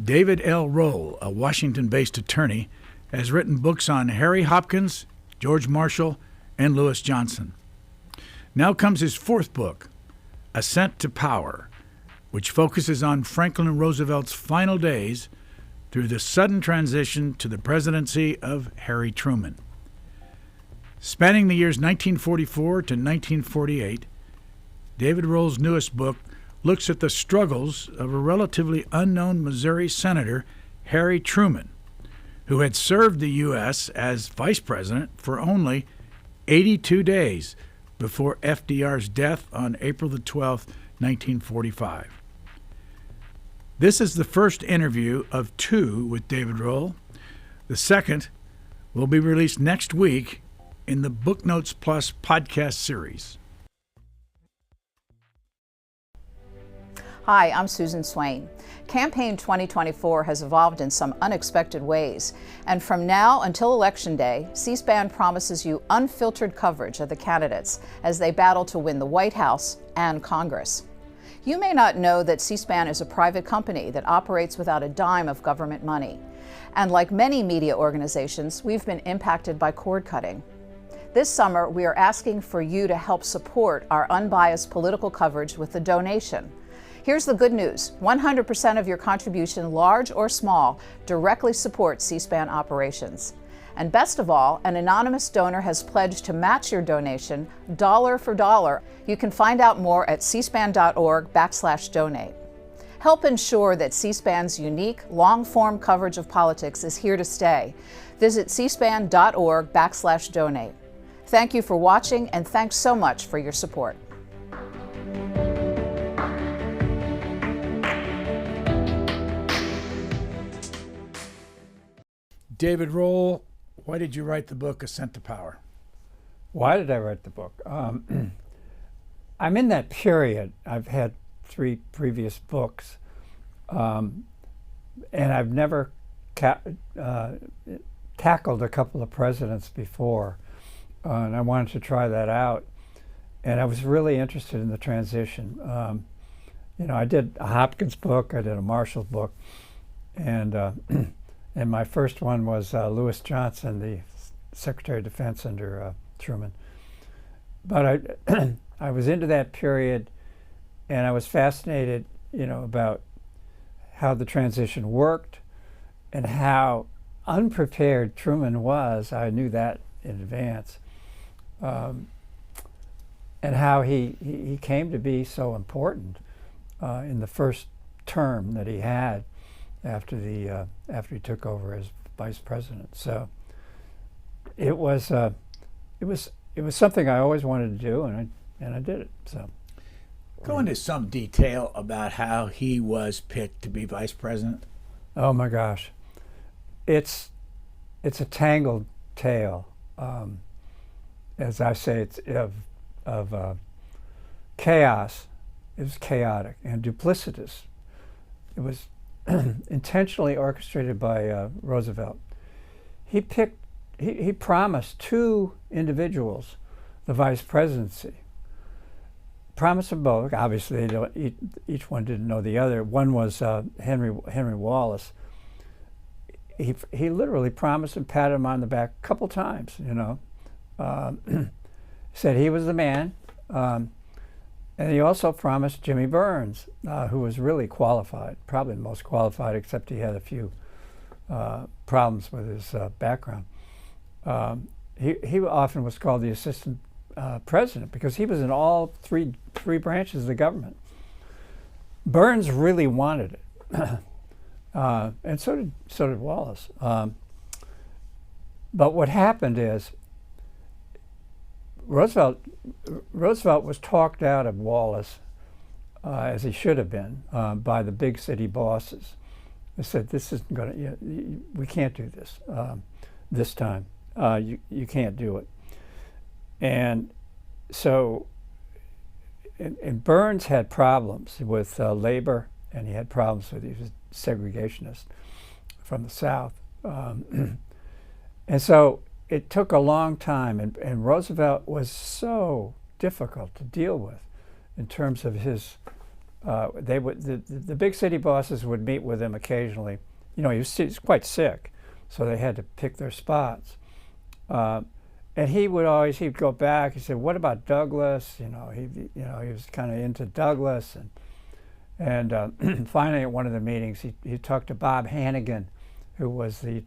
David L. Roll, a Washington-based attorney, has written books on Harry Hopkins, George Marshall, and Lewis Johnson. Now comes his fourth book, Ascent to Power, which focuses on Franklin Roosevelt's final days through the sudden transition to the presidency of Harry Truman. Spanning the years 1944 to 1948, David Roll's newest book looks at the struggles of a relatively unknown Missouri Senator, Harry Truman, who had served the U.S. as vice president for only 82 days before FDR's death on April the 12th, 1945. This is the first interview of two with David Roll. The second will be released next week in the Booknotes Plus podcast series. Hi, I'm Susan Swain. Campaign 2024 has evolved in some unexpected ways, and from now until Election Day, C-SPAN promises you unfiltered coverage of the candidates as they battle to win the White House and Congress. You may not know that C-SPAN is a private company that operates without a dime of government money. And like many media organizations, we've been impacted by cord cutting. This summer, we are asking for you to help support our unbiased political coverage with a donation. Here's the good news. 100% of your contribution, large or small, directly supports C-SPAN operations. And best of all, an anonymous donor has pledged to match your donation dollar for dollar. You can find out more at cspan.org/donate. Help ensure that C-SPAN's unique, long-form coverage of politics is here to stay. Visit cspan.org/donate. Thank you for watching, and thanks so much for your support. David Roll, why did you write the book Ascent to Power? Why did I write the book? I'm in that period. I've had 3 previous books, and I've never tackled a couple of presidents before, and I wanted to try that out. And I was really interested in the transition. I did a Hopkins book, I did a Marshall book, and and my first one was Lewis Johnson, the Secretary of Defense under Truman. But I was into that period, and I was fascinated, about how the transition worked and how unprepared Truman was. I knew that in advance, and how he came to be so important in the first term that he had after he took over as vice president. So it was something I always wanted to do, and I did it. So go into some detail about how he was picked to be vice president. Oh my gosh, it's a tangled tale. As I say, it's of chaos. It was chaotic and duplicitous. It was intentionally orchestrated by Roosevelt. He promised 2 individuals the vice presidency. Promised them both. Obviously, each one didn't know the other. One was Henry Wallace. He literally promised and patted him on the back a couple times. Said he was the man. And he also promised Jimmy Burns, who was really qualified, probably the most qualified, except he had a few problems with his background. He often was called the assistant president because he was in all three branches of the government. Burns really wanted it, and so did Wallace. But what happened is Roosevelt was talked out of Wallace, as he should have been, by the big city bosses. They said, "This isn't going to. We can't do this this time. You can't do it." And so, and Burns had problems with labor, and he had problems with, he was segregationist from the South, and so it took a long time, and Roosevelt was so difficult to deal with in terms of his the big city bosses would meet with him occasionally. You know, he's quite sick, so they had to pick their spots. And he'd go back. He said, "What about Douglas?" You know, he was kind of into Douglas, and finally at one of the meetings, he talked to Bob Hannigan, who was the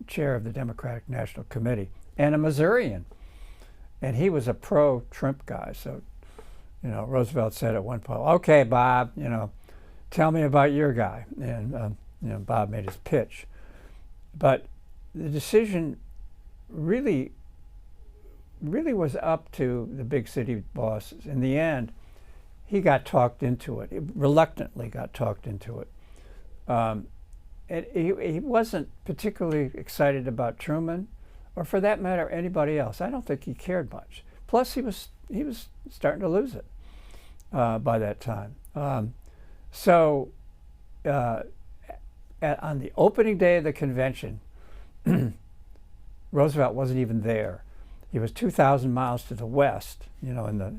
chair of the Democratic National Committee and a Missourian, and he was a pro-Trump guy. So, you know, Roosevelt said at one point, "Okay, Bob, you know, tell me about your guy," and you know, Bob made his pitch, but the decision really was up to the big city bosses. In the end, he got talked into it. He reluctantly got talked into it. And he wasn't particularly excited about Truman, or for that matter, anybody else. I don't think he cared much. Plus, he was starting to lose it by that time. On the opening day of the convention, Roosevelt wasn't even there. He was 2,000 miles to the west, you know, in the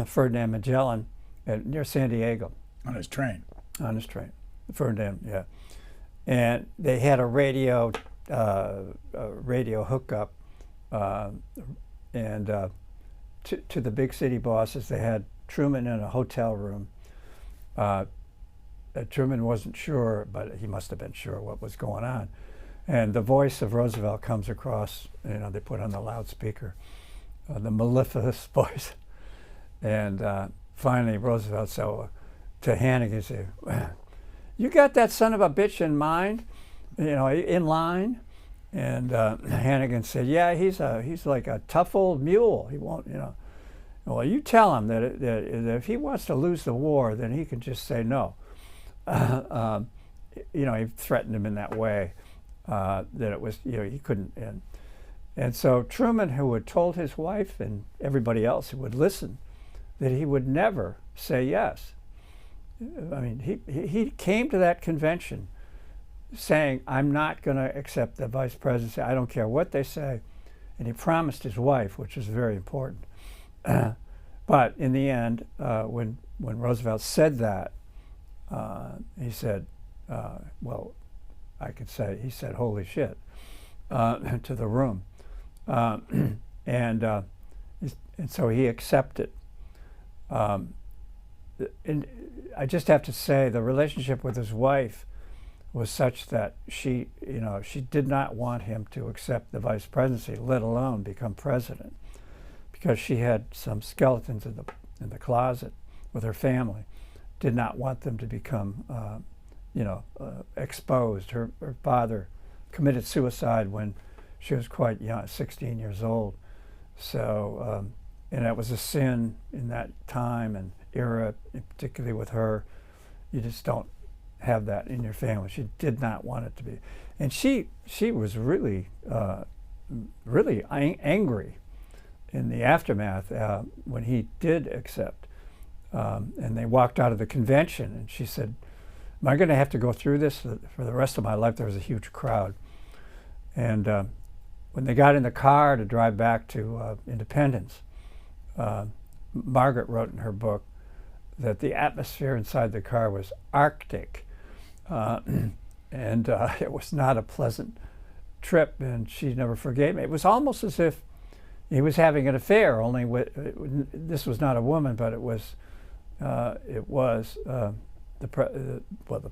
Ferdinand Magellan near San Diego. On his train. On his train, Ferdinand, yeah. And they had a radio hookup, and to the big city bosses, they had Truman in a hotel room. Truman wasn't sure, but he must have been sure what was going on. And the voice of Roosevelt comes across, you know, they put on the loudspeaker, the mellifluous voice. And finally Roosevelt said to Hannigan, he said, "You got that son of a bitch in mind, you know, in line?" And Hannigan said, "Yeah, he's like a tough old mule. He won't, you know." "Well, you tell him that if he wants to lose the war, then he can just say no." You know, he threatened him in that way. That it was, you know, he couldn't. And so Truman, who had told his wife and everybody else who would listen that he would never say yes. I mean, he came to that convention saying, "I'm not going to accept the vice presidency. I don't care what they say." And he promised his wife, which was very important. But in the end, when Roosevelt said that, he said, well, I could say, he said, "Holy shit," to the room. And so he accepted. And I just have to say, the relationship with his wife was such that she did not want him to accept the vice presidency, let alone become president, because she had some skeletons in the closet with her family. Did not want them to become exposed. Her father committed suicide when she was quite young, 16 years old. So, and that was a sin in that time and era, particularly with her. You just don't have that in your family. She did not want it to be. And she was really, really angry in the aftermath when he did accept. And they walked out of the convention, and she said, "Am I going to have to go through this for the rest of my life?" There was a huge crowd. And when they got in the car to drive back to Independence, Margaret wrote in her book that the atmosphere inside the car was Arctic. And it was not a pleasant trip, and she never forgave me. It was almost as if he was having an affair, only this was not a woman, but it was the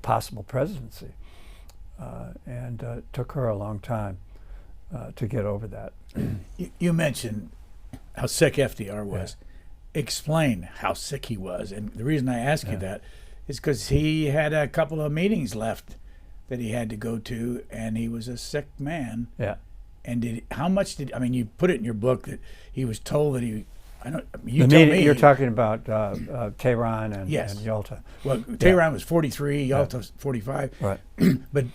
possible presidency, and it took her a long time to get over that. You mentioned how sick FDR was. Yeah. Explain how sick he was, and the reason I ask you that is because he had a couple of meetings left that he had to go to, and he was a sick man. Yeah. And how much did, I mean, you put it in your book that he was told that he, you're talking about Tehran and Yalta. Well, Tehran was 43, Yalta was 45. Right. But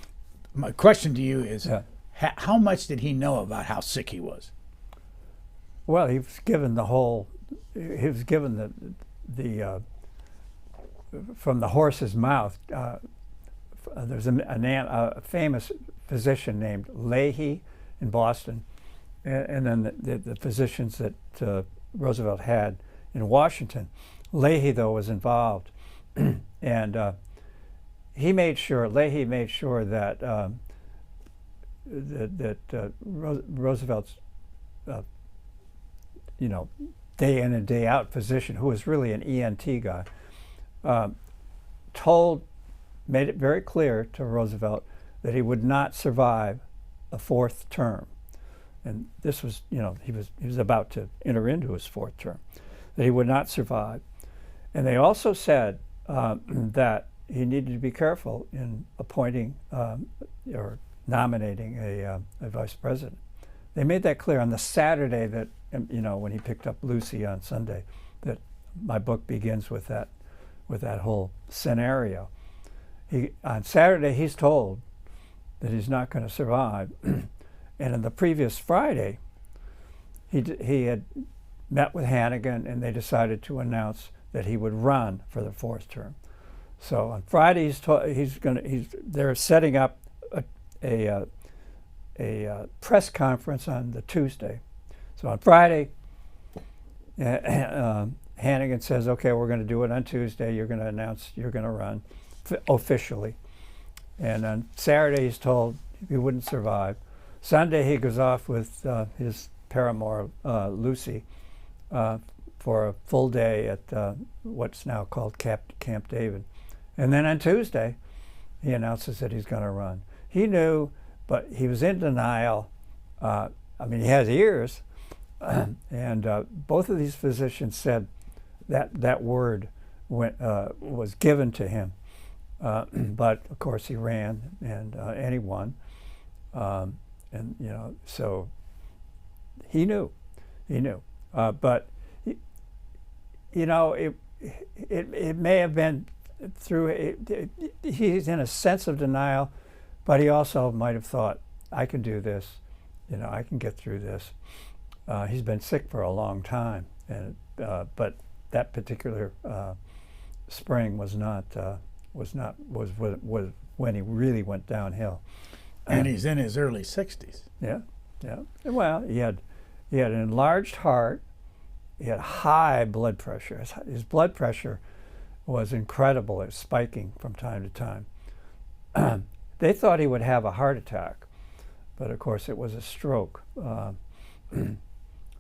my question to you is, how much did he know about how sick he was? Well, he was given the from the horse's mouth. There's a famous physician named Leahy in Boston, and then the physicians that Roosevelt had in Washington. Leahy, though, was involved. And he made sure, Leahy made sure that Roosevelt's, day in and day out physician, who was really an ENT guy, made it very clear to Roosevelt that he would not survive a fourth term. And this was, he was about to enter into his fourth term, that he would not survive. And they also said that he needed to be careful in appointing or nominating a vice president. They made that clear on the Saturday that, when he picked up Lucy on Sunday, that my book begins with that whole scenario. On Saturday, he's told that he's not going to survive. And on the previous Friday, he had met with Hannigan, and they decided to announce that he would run for the fourth term. So on Friday, they're setting up a press conference on the Tuesday. So on Friday, Hannigan says, "Okay, we're going to do it on Tuesday. You're going to announce you're going to run officially." And on Saturday, he's told he wouldn't survive. Sunday, he goes off with his paramour, Lucy, for a full day at what's now called Camp David. And then on Tuesday, he announces that he's going to run. He knew, but he was in denial. He has ears. And both of these physicians said that word was given to him. But of course he ran and he won. So he knew. But it may have been he's in a sense of denial, but he also might have thought, I can do this, I can get through this. He's been sick for a long time, but that particular spring was when he really went downhill. And he's in his early 60s. Yeah. Well, he had an enlarged heart. He had high blood pressure. His blood pressure was incredible. It was spiking from time to time. They thought he would have a heart attack, but of course it was a stroke.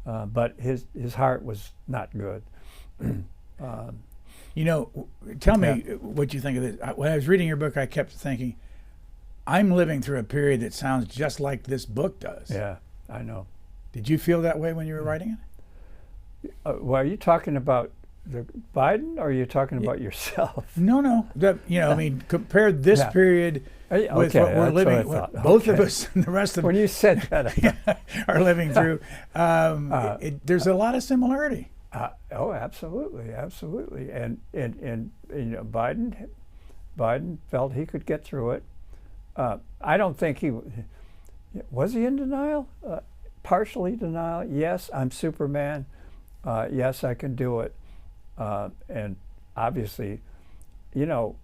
But his heart was not good. Tell me what you think of this. When I was reading your book, I kept thinking, I'm living through a period that sounds just like this book does. Yeah, I know. Did you feel that way when you were writing it? Well, are you talking about Biden, or are you talking about yourself? No. Compare this period with what we're living. Both of us and the rest of when you said that are living through. There's a lot of similarity. Absolutely. And Biden felt he could get through it. I don't think was he in denial? Partially denial. Yes, I'm Superman. Yes, I can do it. And obviously, in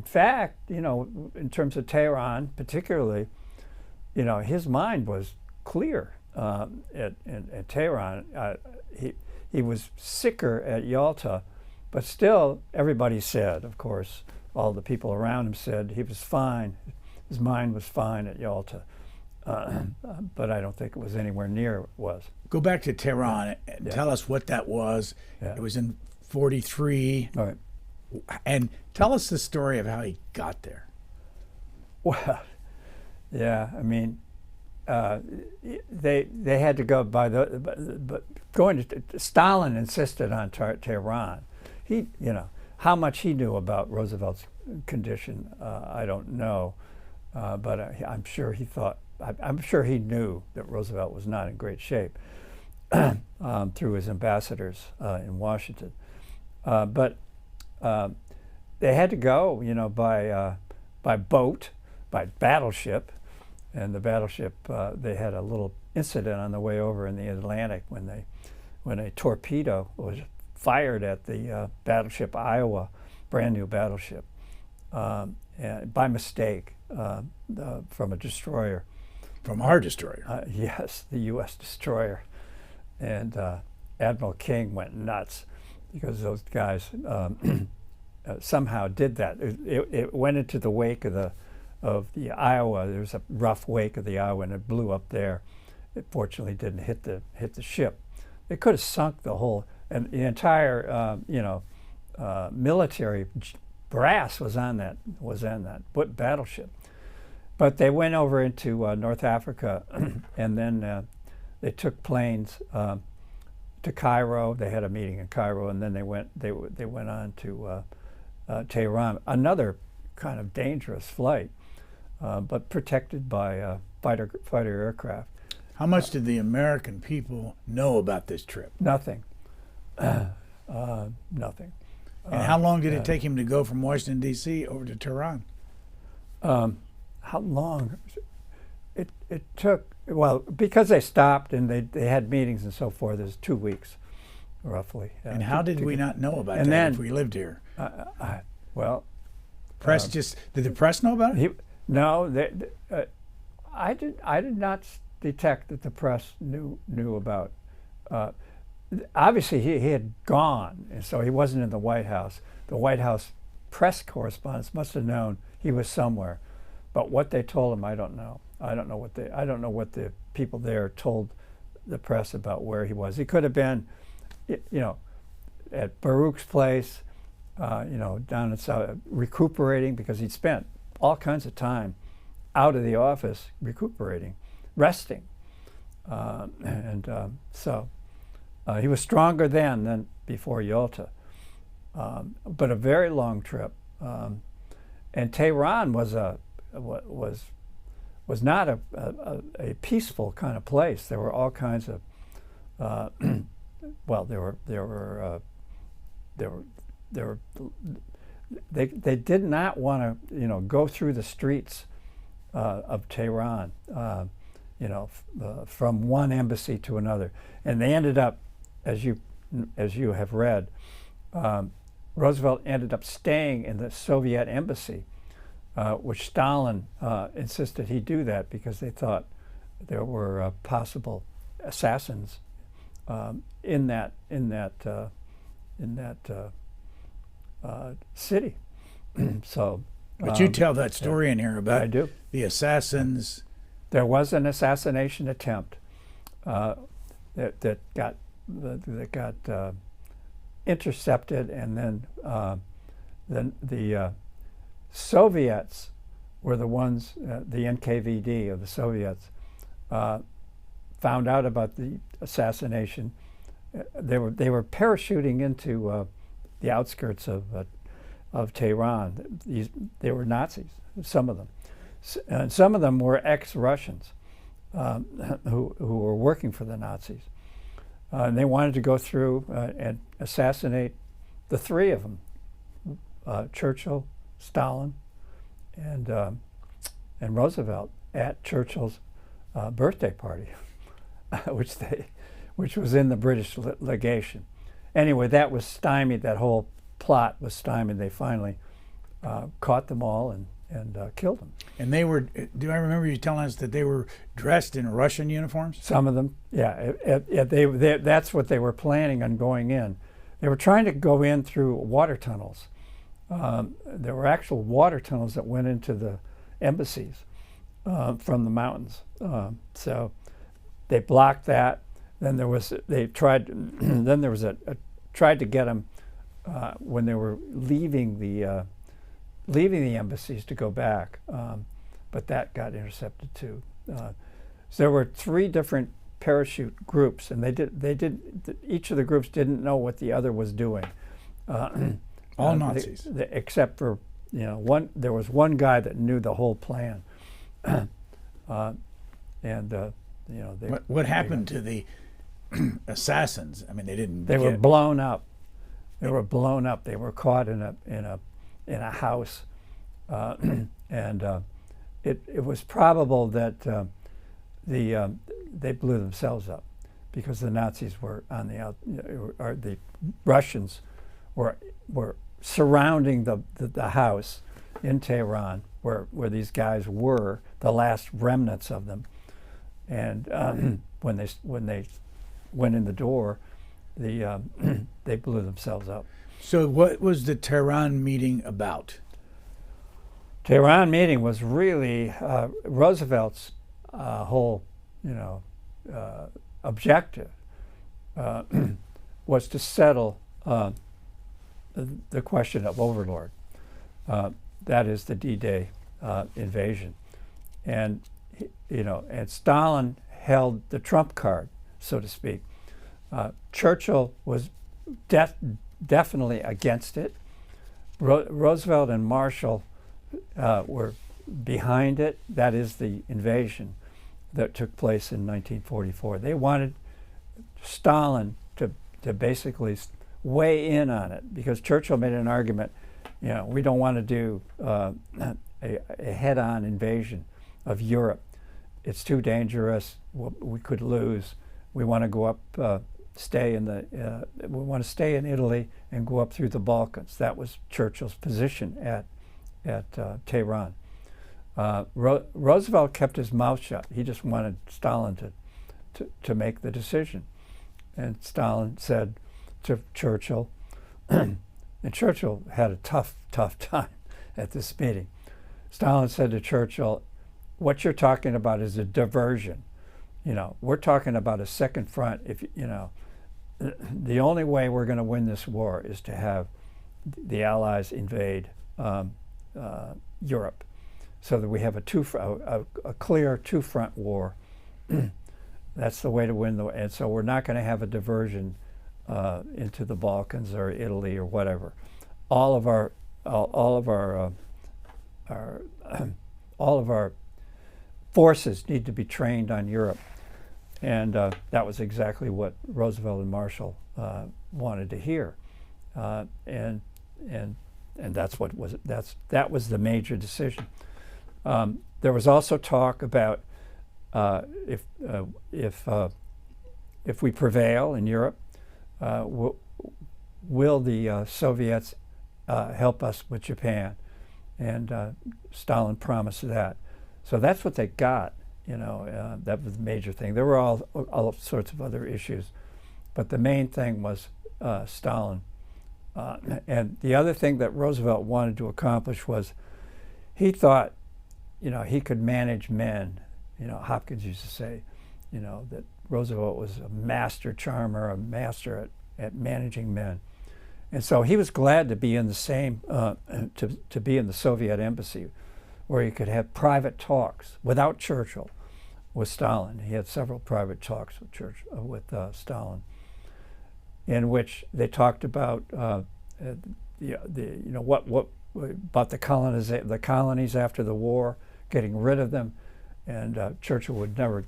fact, in terms of Tehran particularly, his mind was clear at Tehran. He was sicker at Yalta, but still everybody said, of course, all the people around him said he was fine. His mind was fine at Yalta. But I don't think it was anywhere near it was. Go back to Tehran and tell us what that was. Yeah. It was in 43. All right. And tell us the story of how he got there. Well, yeah, they had to go by Stalin insisted on Tehran. How much he knew about Roosevelt's condition, I don't know, but I'm sure he knew that Roosevelt was not in great shape through his ambassadors in Washington. But they had to go, by boat, by battleship, and the battleship they had a little incident on the way over in the Atlantic when a torpedo was fired at the battleship Iowa, brand new battleship, by mistake from a destroyer. From our destroyer? Yes, the U.S. destroyer. And Admiral King went nuts because those guys somehow did that. It went into the wake of the Iowa. There was a rough wake of the Iowa, and it blew up there. It fortunately didn't hit the ship. It could have sunk the whole, and the entire military brass was on that battleship. But they went over into North Africa, and then they took planes to Cairo. They had a meeting in Cairo, and then they went on to Tehran. Another kind of dangerous flight, but protected by fighter aircraft. How much did the American people know about this trip? Nothing. Nothing. And how long did it take him to go from Washington, D.C. over to Tehran? How long? It took, well, because they stopped and they had meetings and so forth, it was 2 weeks, roughly. And how did we not know about that then, if we lived here? Well, press did the press know about it? No, I did not detect that the press knew about. Obviously, he had gone, and so he wasn't in the White House. The White House press correspondents must have known he was somewhere, but what they told him, I don't know. I don't know what the people there told the press about where he was. He could have been, at Baruch's place, down in South, recuperating, because he'd spent all kinds of time out of the office recuperating, resting, so he was stronger then than before Yalta, but a very long trip. And Tehran was not a peaceful kind of place. There were all kinds of they did not want to go through the streets of Tehran from one embassy to another, and they ended up, as you have read, Roosevelt ended up staying in the Soviet embassy, which Stalin insisted he do that because they thought there were possible assassins in that city. So, but you tell that story in here about I do. The assassins. There was an assassination attempt that got intercepted, and then the Soviets were the ones, the NKVD of the Soviets, found out about the assassination. They were parachuting into the outskirts of Tehran. They were Nazis, some of them, and some of them were ex-Russians who were working for the Nazis. And they wanted to go through and assassinate the three of them, Churchill, Stalin, and Roosevelt, at Churchill's birthday party, which was in the British legation. Anyway, that was stymied. That whole plot was stymied. They finally caught them all and killed them. And they were, do I remember you telling us that they were dressed in Russian uniforms? Some of them, yeah. That's what they were planning on going in. They were trying to go in through water tunnels. There were actual water tunnels that went into the embassies from the mountains. So they blocked that. Then there was tried to get them when they were leaving the embassies to go back, but that got intercepted too. So there were 3 different parachute groups, and each of the groups didn't know what the other was doing. All Nazis, except for one. There was one guy that knew the whole plan, what happened to the assassins? I mean, they didn't. They were blown up. They were blown up. They were caught in a house, and it was probable that they blew themselves up because the Nazis were on the out, or the Russians were surrounding the house in Tehran where these guys were, the last remnants of them, and when they went in the door, they blew themselves up. So what was the Tehran meeting about? Tehran meeting was really Roosevelt's whole, objective was to settle the question of overlord. That is the D-Day invasion, and and Stalin held the trump card, so to speak. Churchill was definitely against it. Roosevelt and Marshall were behind it. That is the invasion that took place in 1944. They wanted Stalin to basically weigh in on it, because Churchill made an argument, we don't want to do a head-on invasion of Europe. It's too dangerous. We could lose. We want to go up, we want to stay in Italy and go up through the Balkans. That was Churchill's position at Tehran. Roosevelt kept his mouth shut. He just wanted Stalin to make the decision. And Stalin said to Churchill, and Churchill had a tough time at this meeting. Stalin said to Churchill, what you're talking about is a diversion. We're talking about a second front. The only way we're going to win this war is to have the Allies invade Europe, so that we have a clear two-front war. That's the way to win and so we're not going to have a diversion into the Balkans or Italy or whatever. All of our forces need to be trained on Europe, and that was exactly what Roosevelt and Marshall wanted to hear, and that was the major decision. There was also talk about if we prevail in Europe, will the Soviets help us with Japan? And Stalin promised that. So that's what they got. That was the major thing. There were all sorts of other issues, but the main thing was Stalin. And the other thing that Roosevelt wanted to accomplish was he thought, he could manage men. Hopkins used to say, that Roosevelt was a master charmer, a master at managing men. And so he was glad to be in the same, to be in the Soviet embassy, where he could have private talks without Churchill with Stalin. He had several private talks with Stalin, in which they talked about what about the colonies after the war, getting rid of them, and Churchill would never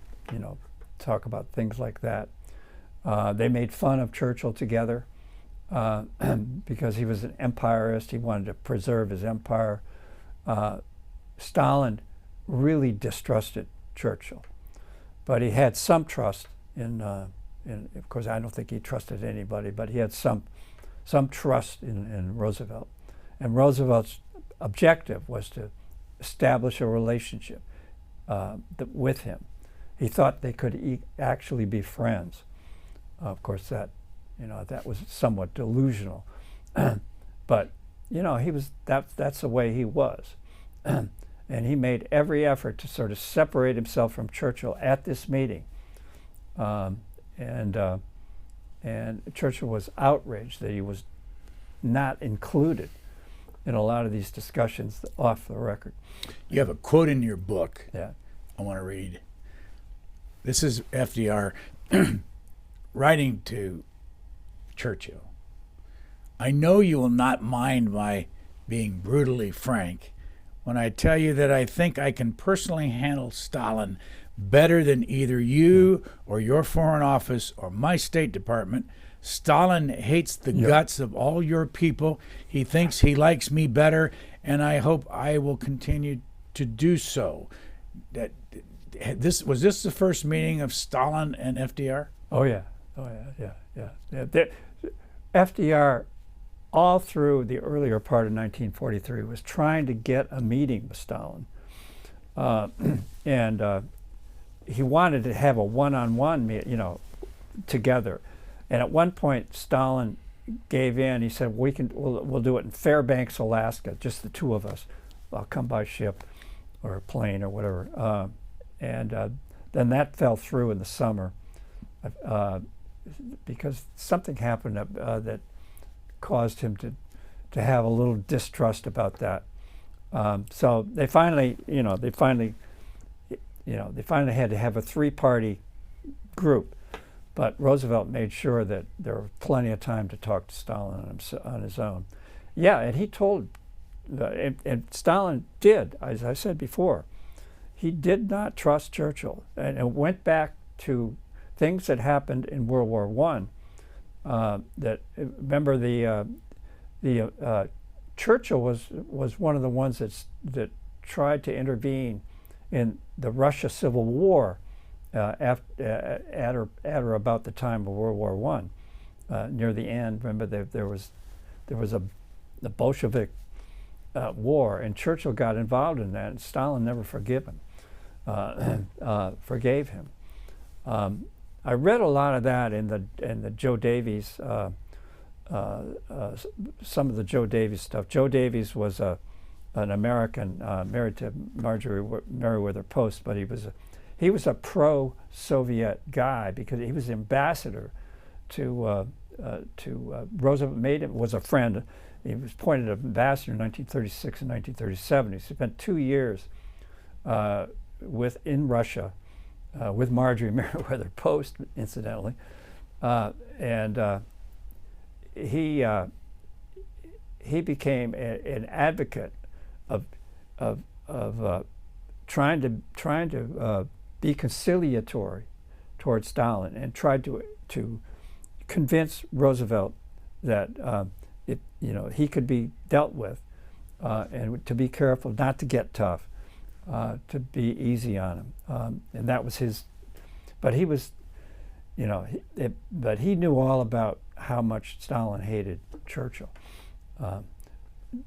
talk about things like that. They made fun of Churchill together because he was an empirist. He wanted to preserve his empire. Stalin really distrusted Churchill, but he had some trust in of course, I don't think he trusted anybody, but he had some trust in Roosevelt. And Roosevelt's objective was to establish a relationship with him. He thought they could actually be friends. Of course, that was somewhat delusional, but that's the way he was. And he made every effort to sort of separate himself from Churchill at this meeting. And Churchill was outraged that he was not included in a lot of these discussions off the record. You have a quote in your book. Yeah. I want to read. This is FDR writing to Churchill. I know you will not mind my being brutally frank when I tell you that I think I can personally handle Stalin better than either you or your Foreign Office or my State Department. Stalin hates the guts of all your people. He thinks he likes me better, and I hope I will continue to do so. Was this the first meeting of Stalin and FDR? Oh yeah. FDR, all through the earlier part of 1943, was trying to get a meeting with Stalin, and he wanted to have a one-on-one meeting, together. And at one point, Stalin gave in. He said, we'll do it in Fairbanks, Alaska, just the two of us. I'll come by ship or plane or whatever. Then that fell through in the summer because something happened that caused him to have a little distrust about that. So they finally had to have a three-party group, but Roosevelt made sure that there was plenty of time to talk to Stalin on his own. Yeah, and he told, and Stalin did, as I said before, he did not trust Churchill, and it went back to things that happened in World War I. Remember Churchill was one of the ones that tried to intervene in the Russia Civil War at or about the time of World War I. Near the end, remember there was the Bolshevik war, and Churchill got involved in that, and Stalin never forgave him. I read a lot of that in the Joe Davies. Some of the Joe Davies stuff. Joe Davies was an American married to Marjorie Merriweather Post, but he was a pro-Soviet guy because he was ambassador to Roosevelt. Was a friend. He was appointed ambassador in 1936 and 1937. He spent 2 years in Russia with Marjorie Merriweather Post, incidentally, and he became an advocate of trying to be conciliatory towards Stalin, and tried to convince Roosevelt that he could be dealt with, and to be careful, not to get tough, to be easy on him, and that was his. But he was, but he knew all about how much Stalin hated Churchill.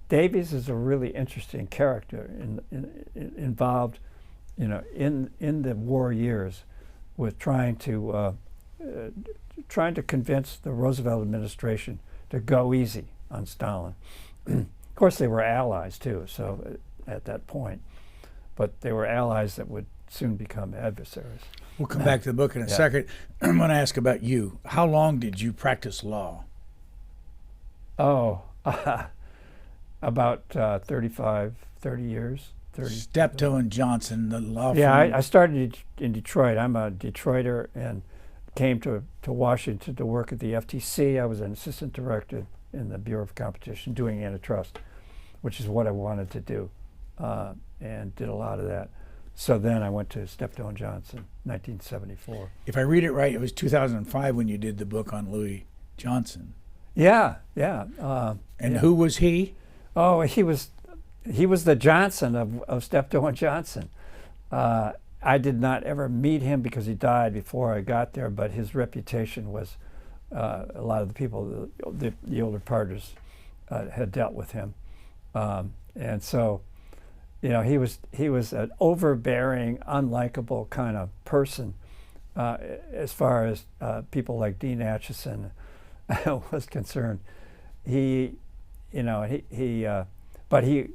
Davies is a really interesting character, involved, in the war years, with trying to convince the Roosevelt administration to go easy on Stalin. Of course, they were allies too. So at that point, but they were allies that would soon become adversaries. We'll come back to the book in a second. I'm going to ask about you. How long did you practice law? Oh, about 30 years. 30. Steptoe and Johnson, the law firm. Yeah, I started in Detroit. I'm a Detroiter, and came to Washington to work at the FTC. I was an assistant director in the Bureau of Competition doing antitrust, which is what I wanted to do, and did a lot of that. So then I went to Steptoe and Johnson, 1974. If I read it right, it was 2005 when you did the book on Louis Johnson. Yeah. And who was he? Oh, he was the Johnson of Steptoe and Johnson. I did not ever meet him because he died before I got there, but his reputation was, a lot of the people, the older partners, had dealt with him, and so. He was an overbearing, unlikable kind of person, as far as people like Dean Acheson was concerned. But he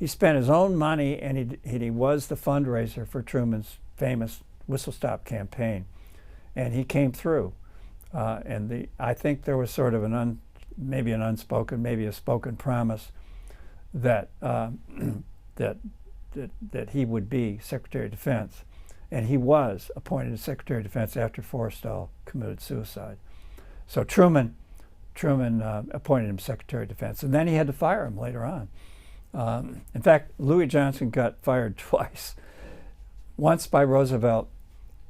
spent his own money, and he was the fundraiser for Truman's famous whistle stop campaign, and he came through. And I think there was sort of maybe an unspoken, maybe a spoken promise that that he would be Secretary of Defense, and he was appointed as Secretary of Defense after Forrestal committed suicide. So Truman appointed him Secretary of Defense, and then he had to fire him later on. In fact, Louis Johnson got fired twice. Once by Roosevelt.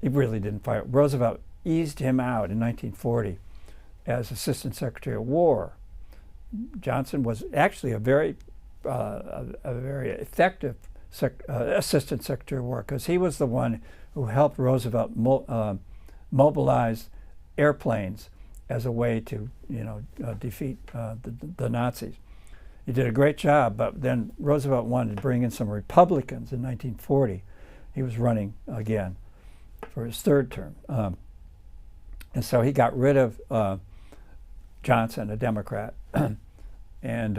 He really didn't fire. Roosevelt eased him out in 1940 as Assistant Secretary of War. Johnson was actually a very effective Assistant Secretary of War, because he was the one who helped Roosevelt mobilize airplanes as a way to defeat the Nazis. He did a great job, but then Roosevelt wanted to bring in some Republicans in 1940. He was running again for his third term. And so he got rid of Johnson, a Democrat, and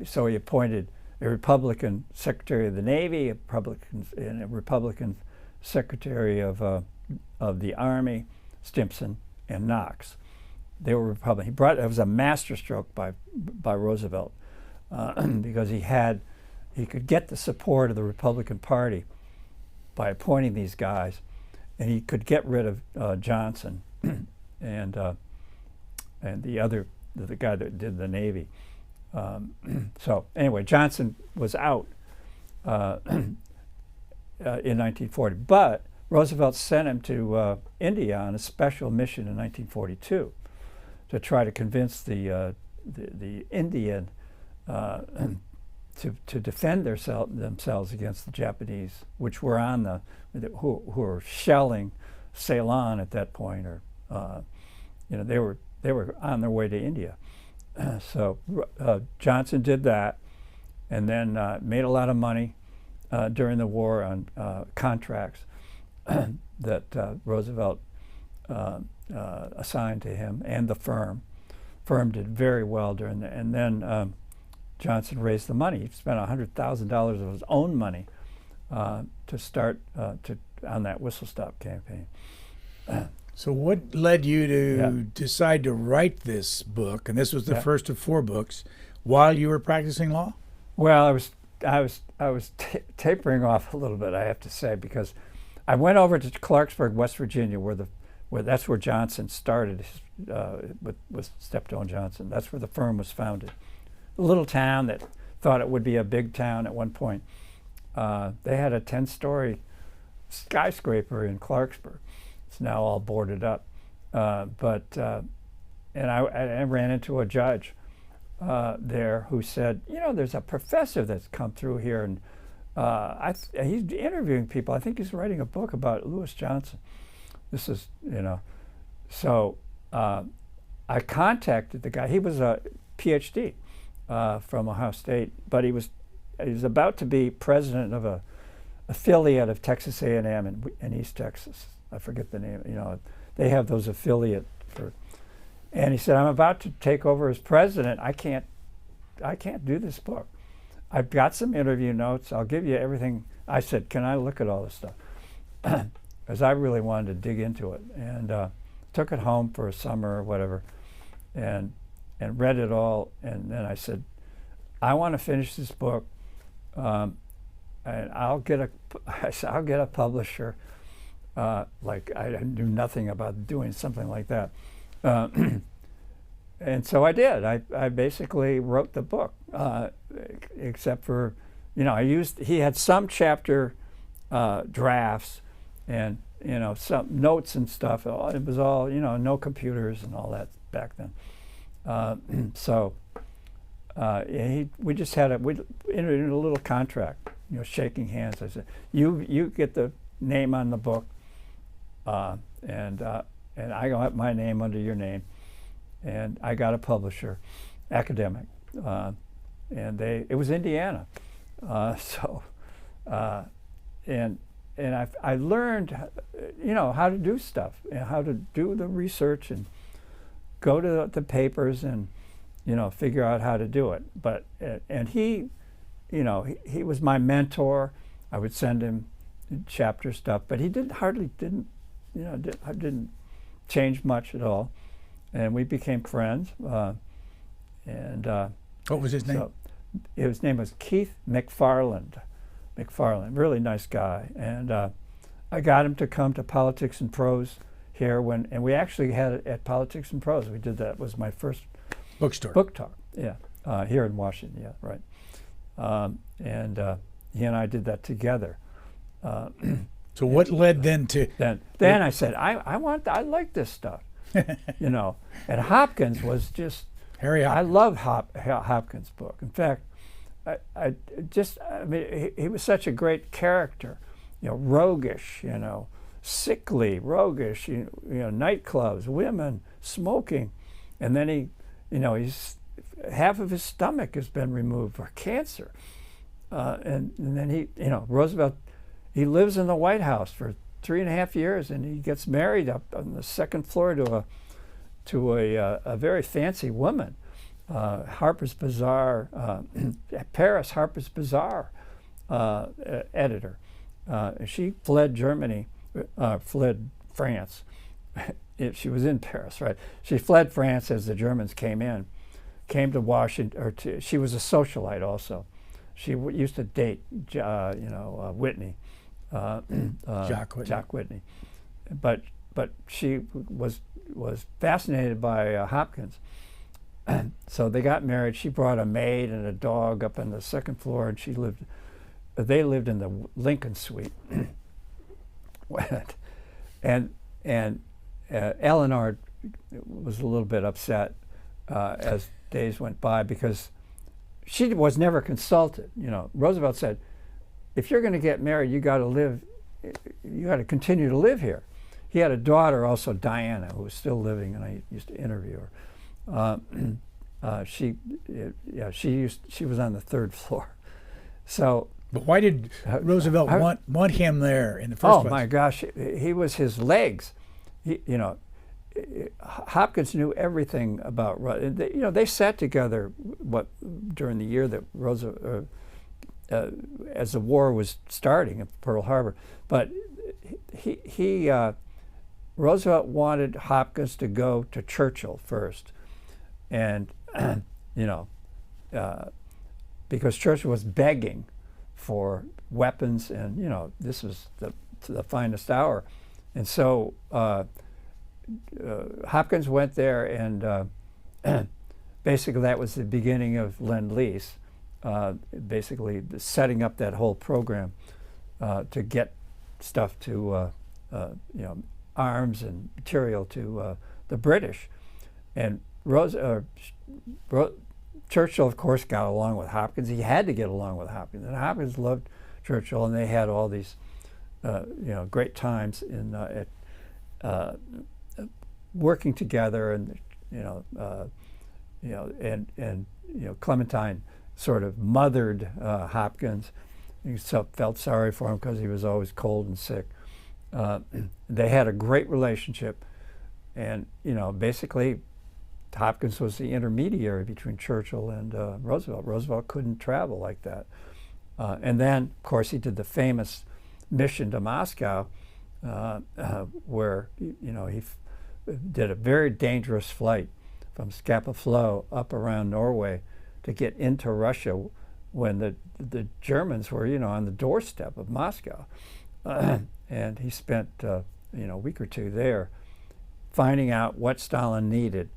so he appointed a Republican Secretary of the Navy, a Republican Secretary of the Army, Stimson and Knox. They were Republican. It was a masterstroke by Roosevelt because he could get the support of the Republican Party by appointing these guys, and he could get rid of Johnson and the guy that did the Navy. So anyway, Johnson was out in 1940, but Roosevelt sent him to India on a special mission in 1942 to try to convince the Indian to defend themselves against the Japanese, which were who were shelling Ceylon at that point, or they were on their way to India. So Johnson did that, and then made a lot of money during the war on contracts that Roosevelt assigned to him and the firm. Firm did very well during that, and then Johnson raised the money. He spent $100,000 of his own money to start on that whistle stop campaign. So what led you to decide to write this book? And this was the first of 4 books while you were practicing law? Well, I was tapering off a little bit, I have to say, because I went over to Clarksburg, West Virginia, where that's where Johnson started with Steptoe & Johnson. That's where the firm was founded. A little town that thought it would be a big town at one point. They had a 10-story skyscraper in Clarksburg. It's now all boarded up. And I ran into a judge there who said, there's a professor that's come through here, and he's interviewing people. I think he's writing a book about Lewis Johnson. This is, So I contacted the guy. He was a PhD from Ohio State, but he was about to be president of a affiliate of Texas A&M in East Texas. I forget the name. They have those affiliate and he said, I'm about to take over as president. I can't do this book. I've got some interview notes. I'll give you everything. I said, can I look at all this stuff? Because I really wanted to dig into it, and took it home for a summer or whatever, and read it all. And then I said, I want to finish this book, and I'll get a publisher. Like I knew nothing about doing something like that, and so I did. I basically wrote the book, except for, he had some chapter drafts and some notes and stuff. It was all no computers and all that back then. We just had we entered a little contract, shaking hands. I said, you get the name on the book, and I got my name under your name, and I got a publisher, academic, and it was Indiana, and I learned, how to do stuff, and how to do the research, and go to the papers, and figure out how to do it. But and he was my mentor. I would send him chapter stuff, but he didn't change much at all, and we became friends. What was his name? So his name was Keith McFarland, really nice guy, and I got him to come to Politics and Prose here and we actually had it at Politics and Prose. We did that. It was my first bookstore. Book talk, here in Washington, right. He and I did that together. So what led then to? Then I said, I like this stuff, And Hopkins was just Harry Hopkins. I love Hopkins' book. In fact, he was such a great character, roguish, sickly, roguish, nightclubs, women, smoking, and then he's half of his stomach has been removed for cancer, and then Roosevelt, he lives in the White House for 3.5 years, and he gets married up on the second floor to a very fancy woman, Harper's Bazaar, Paris Harper's Bazaar editor. She fled Germany, fled France. She was in Paris, right? She fled France as the Germans came to Washington. She was a socialite also. She used to date, Whitney, Jack Whitney, but she was fascinated by Hopkins. So they got married. She brought a maid and a dog up on the second floor, and they lived in the Lincoln Suite. and Eleanor was a little bit upset as days went by because she was never consulted. Roosevelt said, if you're going to get married, you got to continue to live here. He had a daughter also, Diana, who was still living, and I used to interview her. She was on the third floor. So. But why did Roosevelt want him there in the first place? Oh my gosh, he was his legs. Hopkins knew everything about. They sat together during the year that Roosevelt, as the war was starting at Pearl Harbor. But Roosevelt wanted Hopkins to go to Churchill first, and because Churchill was begging for weapons, and this was the finest hour, and so Hopkins went there, and basically that was the beginning of Lend-Lease, basically setting up that whole program to get stuff to arms and material to the British, and Churchill, of course, got along with Hopkins. He had to get along with Hopkins, and Hopkins loved Churchill, and they had all these, great times in working together, and Clementine sort of mothered Hopkins. He felt sorry for him because he was always cold and sick. They had a great relationship, and basically, Hopkins was the intermediary between Churchill and Roosevelt. Roosevelt couldn't travel like that. And then, of course, he did the famous mission to Moscow, where he did a very dangerous flight from Scapa Flow up around Norway to get into Russia when the Germans were on the doorstep of Moscow. And he spent a week or two there finding out what Stalin needed.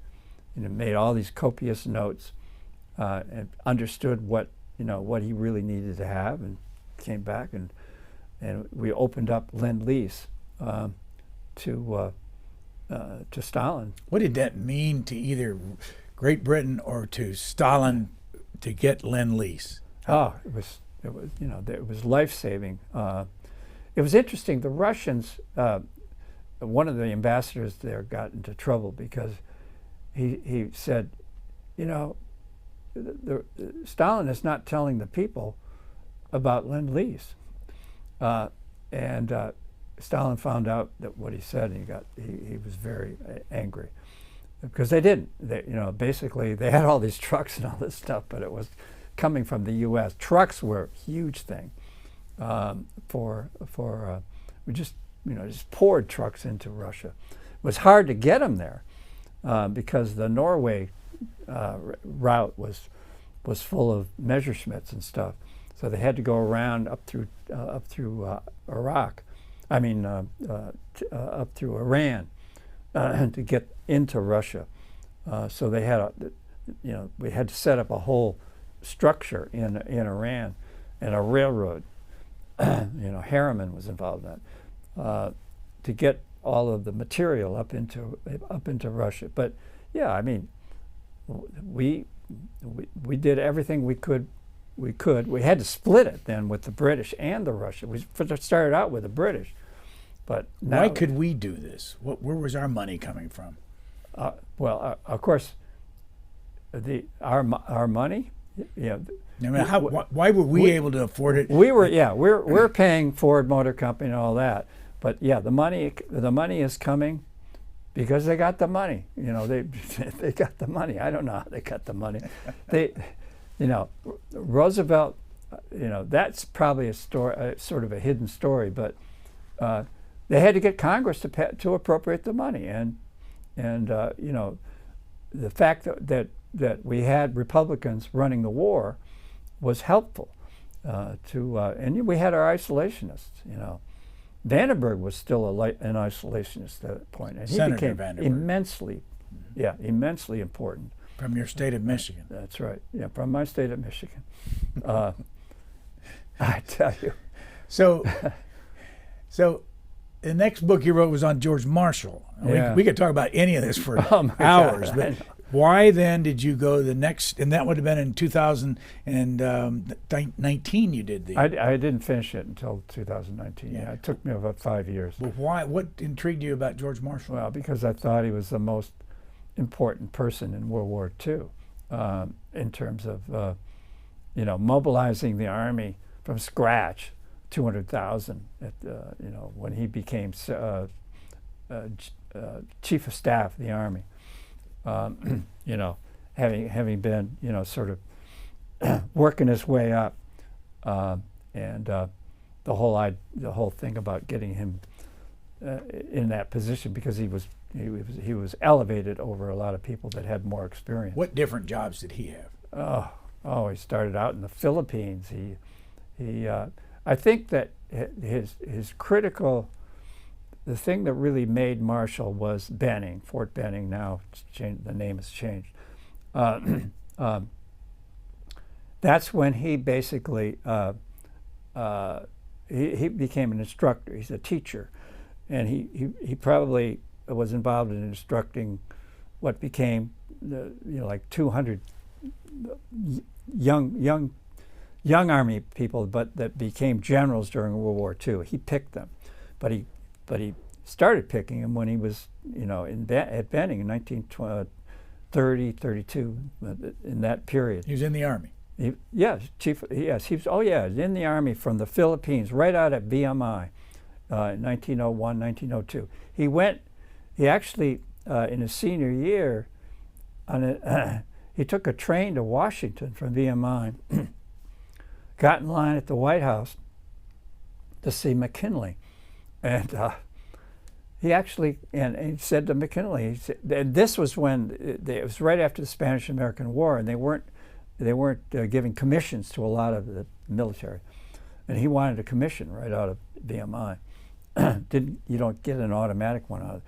Made all these copious notes, and understood what he really needed to have, and came back, and we opened up Lend-Lease to Stalin. What did that mean to either Great Britain or to Stalin to get Lend-Lease? It was life-saving. It was interesting. The Russians, one of the ambassadors there got into trouble because he said, Stalin is not telling the people about Lend-Lease, and Stalin found out that what he said, and he was very angry because they didn't. Basically they had all these trucks and all this stuff, but it was coming from the U.S. Trucks were a huge thing we just poured trucks into Russia. It was hard to get them there. Because the Norway route was full of Messerschmitts and stuff, so they had to go around up through Iraq. Up through Iran to get into Russia. So they had we had to set up a whole structure in Iran and a railroad. Harriman was involved in that to get all of the material up into Russia. But yeah, we did everything we could. We had to split it then with the British and the Russians. We started out with the British, but now, why could we do this? Where was our money coming from? Of course, our money. Why were we able to afford it? We're paying Ford Motor Company and all that. But yeah, the money is coming because they got the money. You know, they got the money. I don't know how they got the money. Roosevelt, that's probably a story, sort of a hidden story, but they had to get Congress to appropriate the money, and the fact that we had Republicans running the war was helpful and we had our isolationists. Vandenberg was still an isolationist at that point, and he Senator became Vandenberg. immensely important. From your state of Michigan. That's right. Yeah, from my state of Michigan. I tell you. So the next book you wrote was on George Marshall. Yeah. We could talk about any of this for hours, but why then did you go the next, and that would have been in 2019 you did the... I didn't finish it until 2019. Yeah, it took me about 5 years. But why? What intrigued you about George Marshall? Well, because I thought he was the most important person in World War II in terms of, mobilizing the army from scratch, 200,000, when he became chief of staff of the army. Having been, sort of working his way up, and the whole thing about getting him in that position because he was elevated over a lot of people that had more experience. What different jobs did he have? He started out in the Philippines. I think that his critical. The thing that really made Marshall was Benning, Fort Benning. Now it's changed, the name has changed. That's when he basically he became an instructor. He's a teacher, and he probably was involved in instructing what became like 200 young army people, but that became generals during World War II. He picked them, but he started picking them when he was, at Benning in 1930, 32, in that period. He was in the Army. He was in the Army from the Philippines, right out at VMI, 1901, 1902. He actually, in his senior year, he took a train to Washington from VMI, got in line at the White House to see McKinley. And he actually, and he said to McKinley, and this was when, it was right after the Spanish-American War, and they weren't giving commissions to a lot of the military. And he wanted a commission right out of VMI. You don't get an automatic one out of it.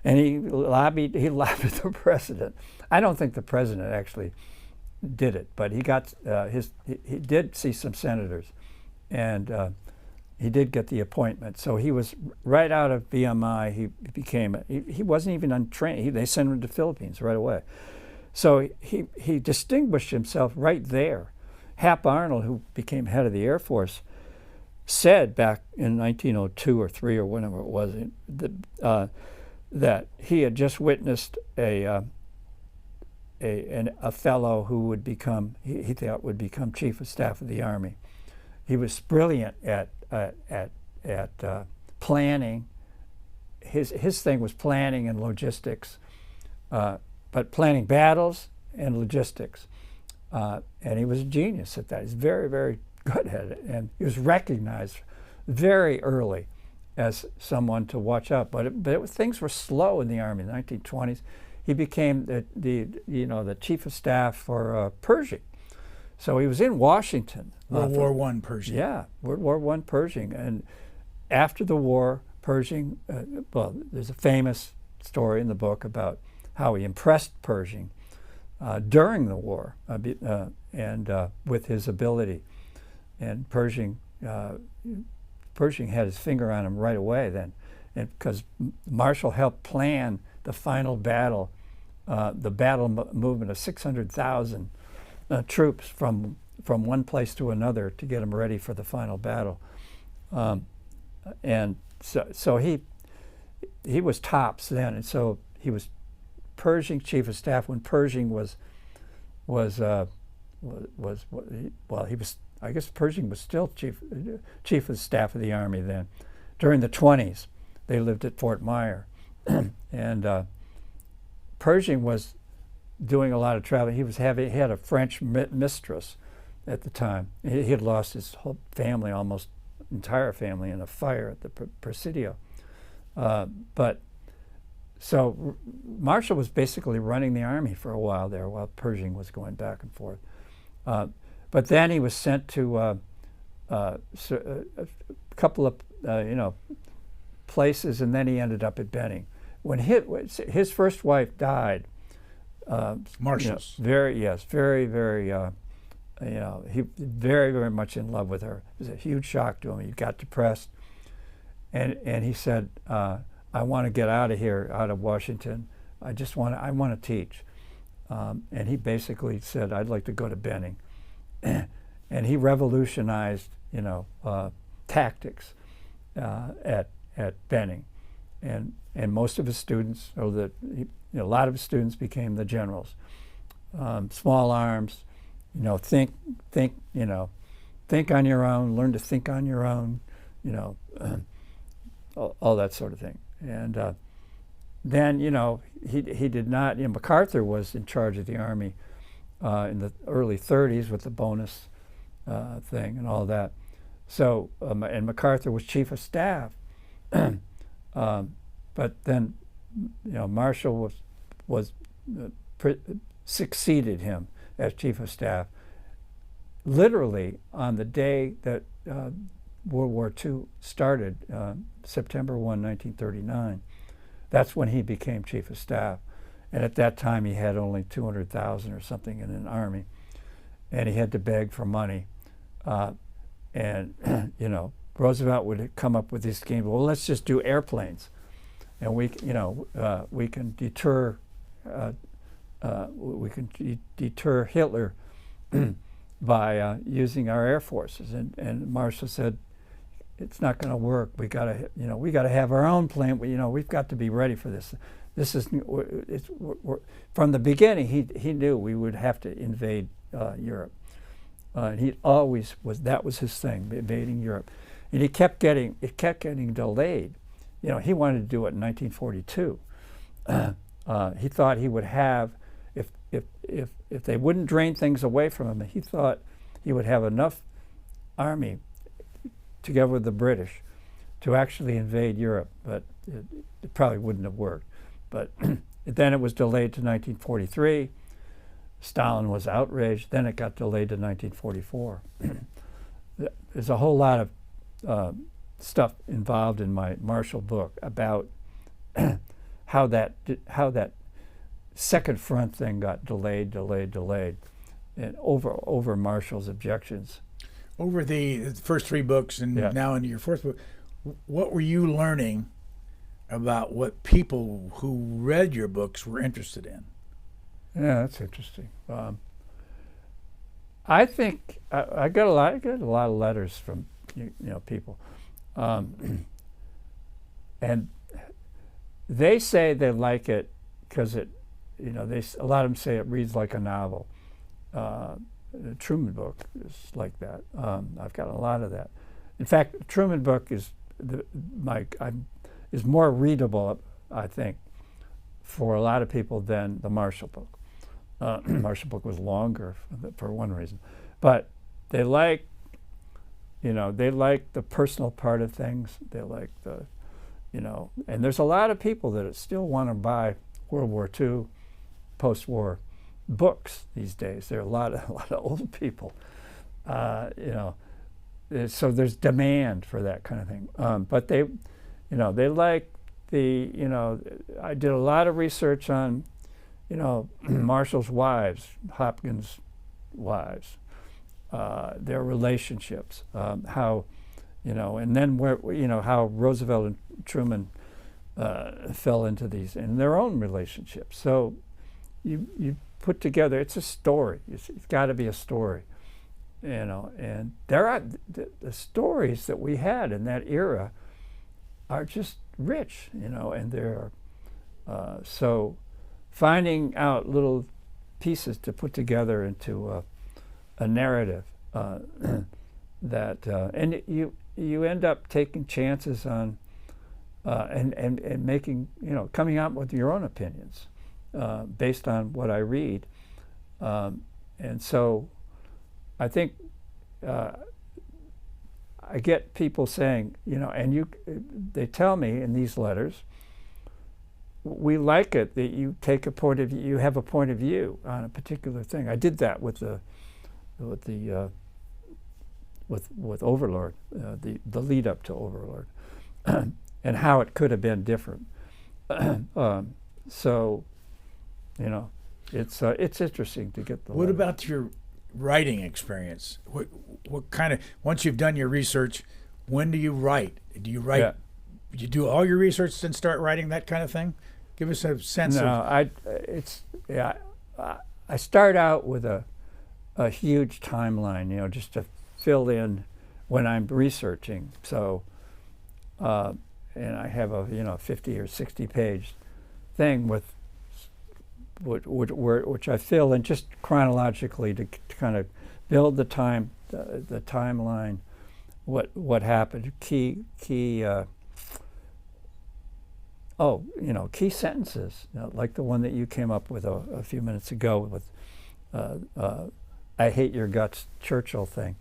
And he lobbied the president. I don't think the president actually did it, but he got he did see some senators, and he did get the appointment. So he was right out of VMI. He wasn't even untrained. They sent him to the Philippines right away. So he distinguished himself right there. Hap Arnold, who became head of the Air Force, said back in 1902 or 3 or whenever it was that he had just witnessed a fellow who would become, he thought would become chief of staff of the Army. He was brilliant at planning. His thing was planning and logistics, but planning battles and logistics. And he was a genius at that. He's very, very good at it. And he was recognized very early as someone to watch out. But things were slow in the Army in the 1920s. He became the chief of staff for Pershing. So he was in Washington. World War I Pershing. Yeah, World War I Pershing. And after the war, Pershing, there's a famous story in the book about how he impressed Pershing during the war and with his ability. And Pershing had his finger on him right away then, because Marshall helped plan the final battle, the battle movement of 600,000 troops from one place to another to get them ready for the final battle. And so he was tops then, and so he was Pershing chief of staff when Pershing he was, I guess Pershing was still chief of staff of the Army then, during the 20s, they lived at Fort Myer. And Pershing was doing a lot of traveling. He had a French mistress at the time. He had lost his whole family, almost entire family, in a fire at the Presidio. But so Marshall was basically running the army for a while there, while Pershing was going back and forth. But then he was sent to a couple of places, and then he ended up at Benning. When his first wife died, Marshall's. Very, very, he very, very much in love with her. It was a huge shock to him. He got depressed, and he said, "I want to get out of here, out of Washington. I want to teach." And he basically said, "I'd like to go to Benning," and he revolutionized, tactics at Benning, and most of his students, a lot of his students became the generals. Small arms, think on your own, learn to think on your own, all that sort of thing. And then, he did not, MacArthur was in charge of the Army in the early 30s with the bonus thing and all that. So, and MacArthur was chief of staff. But then, Marshall succeeded him as chief of staff literally on the day that World War II started, September 1, 1939. That's when he became chief of staff. And at that time, he had only 200,000 or something in an army. And he had to beg for money. And, Roosevelt would come up with this scheme, well, let's just do airplanes. And we can deter Hitler by using our air forces. And Marshall said, it's not going to work. We got to have our own plane. We've got to be ready for this. This is from the beginning. He knew we would have to invade Europe. And he always was. That was his thing, invading Europe. And it kept getting delayed. He wanted to do it in 1942. He thought he would have, if they wouldn't drain things away from him, he thought he would have enough army together with the British to actually invade Europe, but it probably wouldn't have worked. But then it was delayed to 1943. Stalin was outraged. Then it got delayed to 1944. There's a whole lot of stuff involved in my Marshall book about how that second front thing got delayed, and over Marshall's objections. Over the first three books and now into your fourth book, what were you learning about what people who read your books were interested in? Yeah, that's interesting. I think I got a lot of letters from people, and they say they like it because it, a lot of them say it reads like a novel. The Truman book is like that. I've got a lot of that. In fact, the Truman book is more readable, I think, for a lot of people than the Marshall book. Marshall book was longer for one reason, but they like the personal part of things. They like the, and there's a lot of people that still want to buy World War II, post-war books these days. There are a lot of old people, so there's demand for that kind of thing. But they like the, I did a lot of research on, Marshall's wives, Hopkins' wives, their relationships, how, and then how Roosevelt and Truman fell into these in their own relationships. So you put together, it's a story. It's got to be a story, and there are the stories that we had in that era are just rich, and there are so finding out little pieces to put together into a narrative that and you end up taking chances on and making, coming out with your own opinions based on what I read. And so I think I get people saying, they tell me in these letters, we like it that you take a point of view, you have a point of view on a particular thing. I did that with Overlord, the lead up to Overlord, and how it could have been different. So, it's interesting to get the. What about your writing experience? What kind of, once you've done your research, when do you write? Do you write? Yeah. You do all your research then start writing, that kind of thing? Give us a sense of. I start out with a huge timeline, just to fill in when I'm researching. So, and I have a 50 or 60 page thing with which I fill in just chronologically to kind of build the timeline, what happened, key sentences, like the one that you came up with a few minutes ago with I hate your guts, Churchill thing.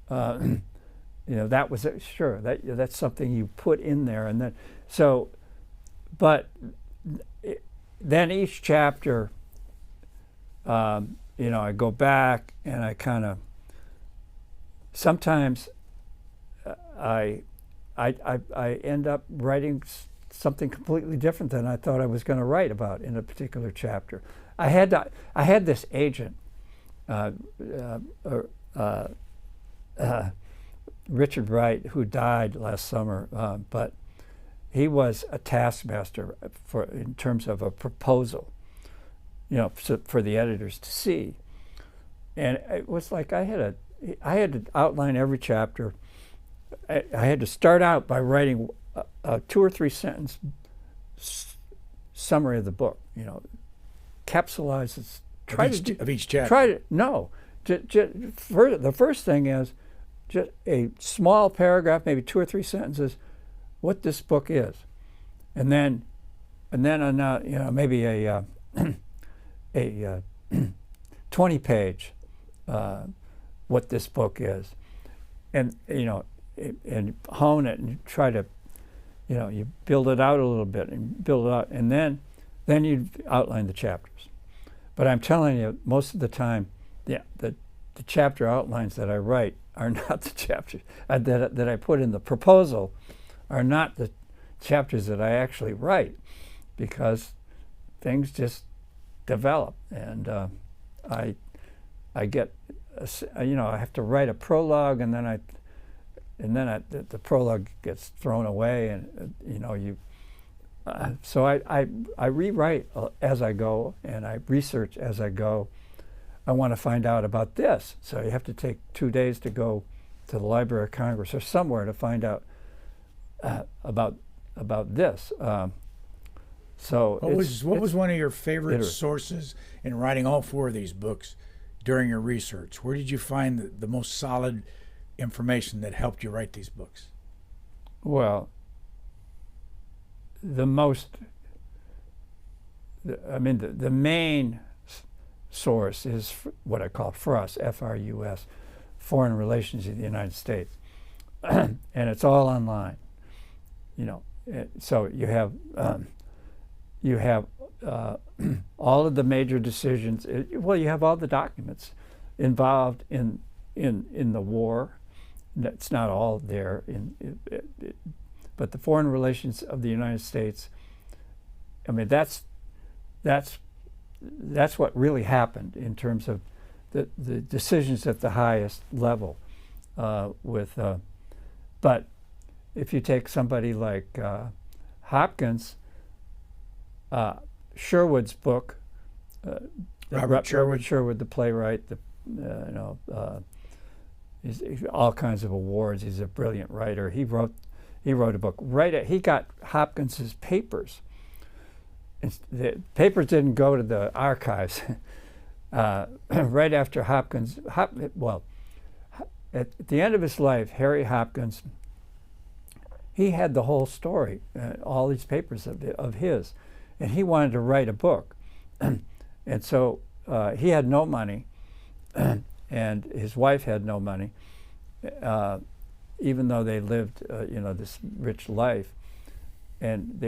That was sure that's something you put in there, and then then each chapter, I go back and I kind of sometimes I end up writing something completely different than I thought I was going to write about in a particular chapter. I had this agent, Richard Wright, who died last summer, but he was a taskmaster in terms of a proposal, for the editors to see. And it was like I had to outline every chapter. I had to start out by writing a 2 or 3 sentence summary of the book. Capsulize it. Of each chapter. The first thing is just a small paragraph, maybe 2 or 3 sentences, what this book is, and then maybe a 20-page what this book is, and and hone it and try to you build it out a little bit and build it out, and then you outline the chapters. But I'm telling you, most of the time, the chapter outlines that I write are not the chapters that I put in the proposal, are not the chapters that I actually write, because things just develop, and I get I have to write a prologue, and then the prologue gets thrown away, and so I rewrite as I go, and I research as I go. I want to find out about this, so you have to take 2 days to go to the Library of Congress or somewhere to find out about this. So what was one of your favorite sources in writing all 4 of these books during your research? Where did you find the most solid information that helped you write these books? Well, the main source is what I call FRUS, F-R-U-S, Foreign Relations of the United States, and it's all online. So you have all of the major decisions. You have all the documents involved in the war. It's not all there but the Foreign Relations of the United States. I mean, that's what really happened in terms of the decisions at the highest level. But if you take somebody like Hopkins, Sherwood's book, Robert Sherwood, the playwright, he's all kinds of awards. He's a brilliant writer. He wrote a book. He got Hopkins's papers. The papers didn't go to the archives. Right after Hopkins, at the end of his life, Harry Hopkins he had the whole story, all these papers of his, and he wanted to write a book. And so he had no money, and his wife had no money, even though they lived, this rich life. And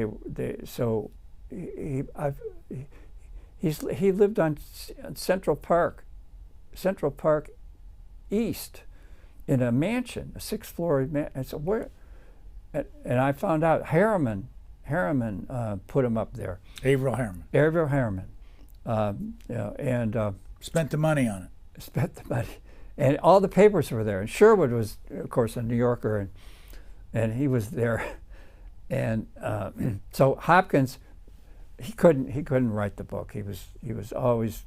he lived on Central Park East, in a mansion, a 6th-floor mansion. And so and I found out Harriman put him up there. Averill Harriman. Averill Harriman. And spent the money on it. Spent the money. And all the papers were there. And Sherwood was, of course, a New Yorker, and he was there. And so Hopkins, he couldn't write the book. He was always,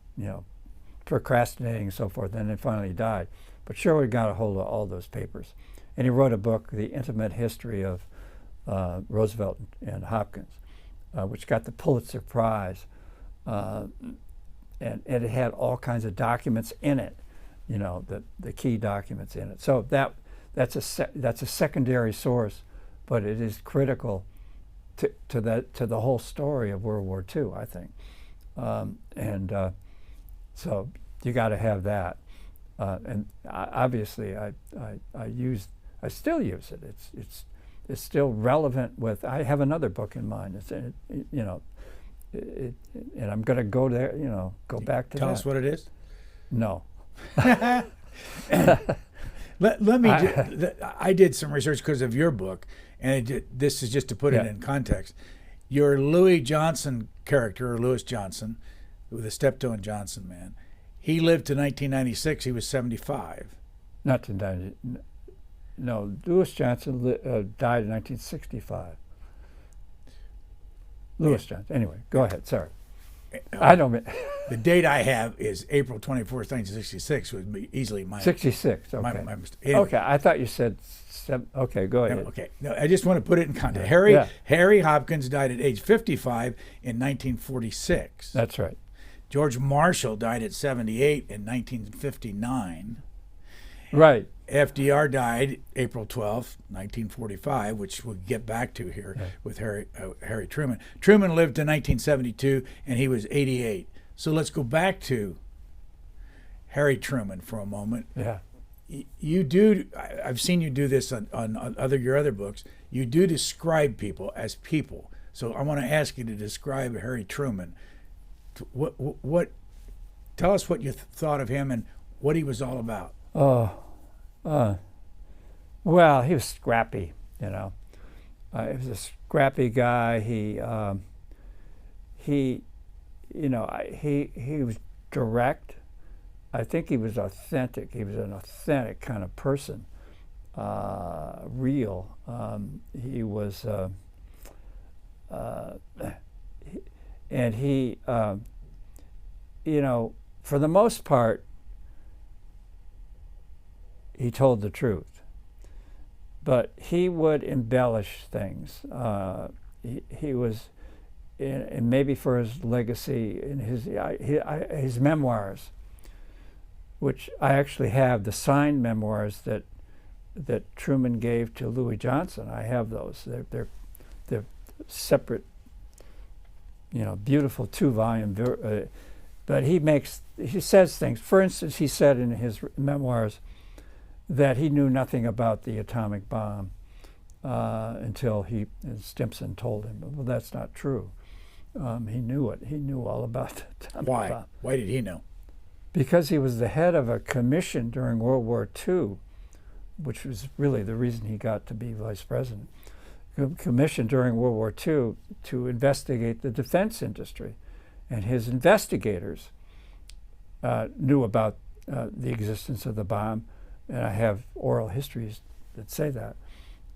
procrastinating and so forth. And then finally died. But Sherwood got a hold of all those papers, and he wrote a book, The Intimate History of Roosevelt and Hopkins, which got the Pulitzer Prize. And it had all kinds of documents in it, the key documents in it. So that's a secondary source, but it is critical to the whole story of World War II, I think. So you got to have that. And obviously, I still use it. It's still relevant. I have another book in mind. And I'm going to go there. Go back to that. Tell us what it is. No. Let me. I did some research because of your book, and this is just to put it in context. Your Louis Johnson character, or Louis Johnson, with a step-toe and Johnson man, he lived to 1996. He was 75. Not to 90. No, Louis Johnson died in 1965. Louis Johnson. Anyway, go ahead. Sorry. I don't. The date I have is April 24th, 1966. Would be easily my 66. Okay. My mistake. Anyway. Okay. I thought you said. Okay. Go ahead. Okay. No, I just want to put it in context. Harry Hopkins died at age 55 in 1946. That's right. George Marshall died at 78 in 1959. Right. FDR died April 12th, 1945, which we'll get back to here with Harry Truman. Truman lived to 1972, and he was 88. So let's go back to Harry Truman for a moment. Yeah. You do. I've seen you do this on your other books. You do describe people as people. So I want to ask you to describe Harry Truman. What? Tell us what you thought of him and what he was all about. Well, he was scrappy. He was a scrappy guy. He was direct. I think he was authentic. He was an authentic kind of person, real. He was, and he, for the most part, he told the truth, but he would embellish things. He was, and maybe for his legacy in his memoirs, which I actually have, the signed memoirs that Truman gave to Louis Johnson. I have those. They're separate, beautiful 2-volume. But he says things. For instance, he said in his memoirs that he knew nothing about the atomic bomb until Stimson told him. Well, that's not true. He knew it. He knew all about the atomic bomb. Why did he know? Because he was the head of a commission during World War II, which was really the reason he got to be vice president. Commission during World War II to investigate the defense industry. And his investigators knew about the existence of the bomb. And I have oral histories that say that,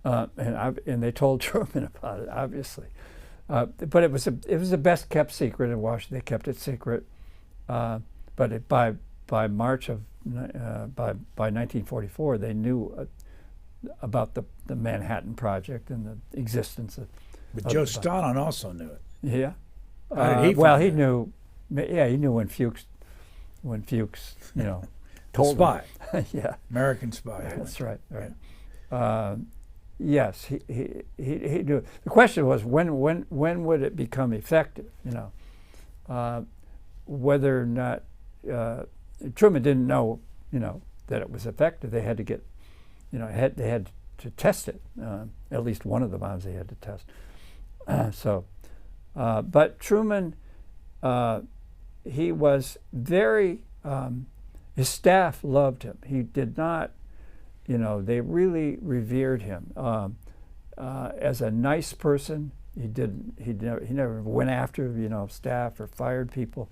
and they told Truman about it, obviously. But it was the best kept secret in Washington. They kept it secret, but by March of by 1944, they knew about the Manhattan Project and the existence of. But Joe Stalin also knew it. Yeah. How did he? Well, he knew. Yeah, he knew when Fuchs, told spy. Yeah. American spy. That's right. Right. Yeah. Yes, he knew. The question was when would it become effective? Whether or not Truman didn't know, that it was effective. They had to get, they had to test it. At least one of the bombs they had to test. But Truman, he was very. His staff loved him. He did not. They really revered him as a nice person. He never went after staff or fired people,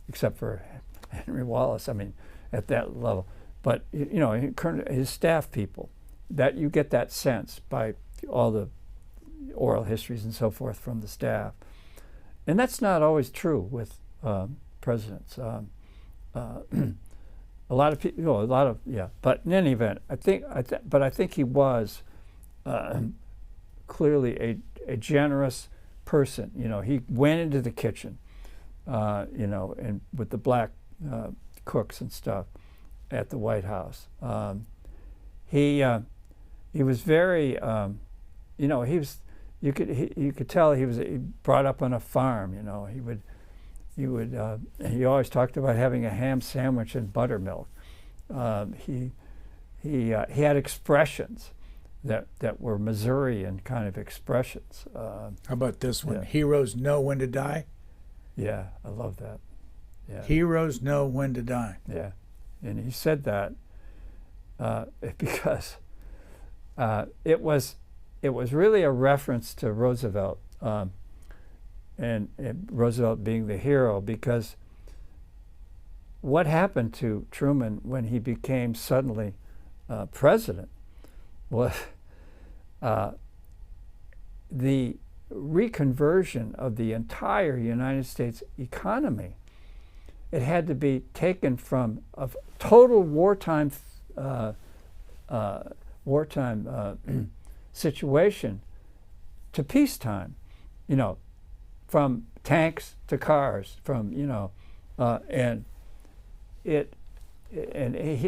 except for Henry Wallace. I mean, at that level. But his staff people, that you get that sense by all the oral histories and so forth from the staff, and that's not always true with presidents. A lot of people, But in any event, I think he was clearly a generous person. He went into the kitchen, and with the black cooks and stuff at the White House. He was very, you could tell he was brought up on a farm. He always talked about having a ham sandwich and buttermilk. He had expressions that were Missourian kind of expressions. How about this one? Yeah. Heroes know when to die. Yeah, I love that. Yeah. Heroes know when to die. Yeah, and he said that because it was really a reference to Roosevelt. And Roosevelt being the hero, because what happened to Truman when he became suddenly president was the reconversion of the entire United States economy. It had to be taken from a total wartime situation to peacetime. From tanks to cars,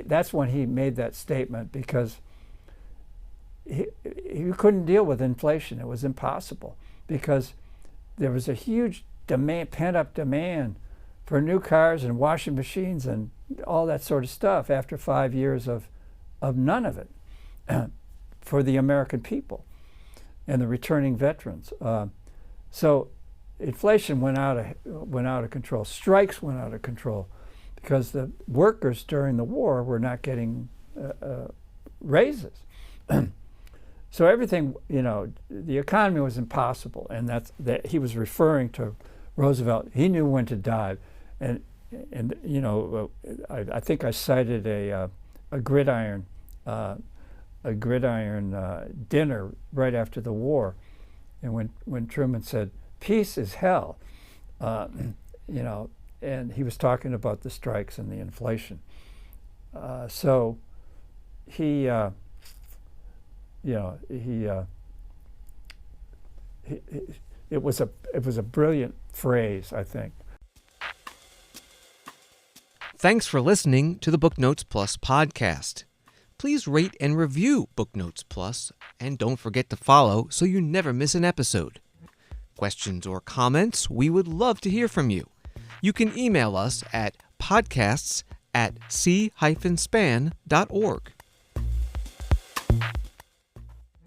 that's when he made that statement, because he couldn't deal with inflation. It was impossible, because there was a huge pent-up demand for new cars and washing machines and all that sort of stuff after 5 years of none of it for the American people and the returning veterans. So inflation went out of control. Strikes went out of control because the workers during the war were not getting raises. So everything, the economy was impossible, and that he was referring to Roosevelt. He knew when to dive, and I think I cited a gridiron dinner right after the war, and when Truman said, "Peace is hell," and he was talking about the strikes and the inflation. So he it was a brilliant phrase, I think. Thanks for listening to the Booknotes Plus podcast. Please rate and review Booknotes Plus, and don't forget to follow so you never miss an episode. Questions or comments, we would love to hear from you. You can email us at podcasts@c-span.org.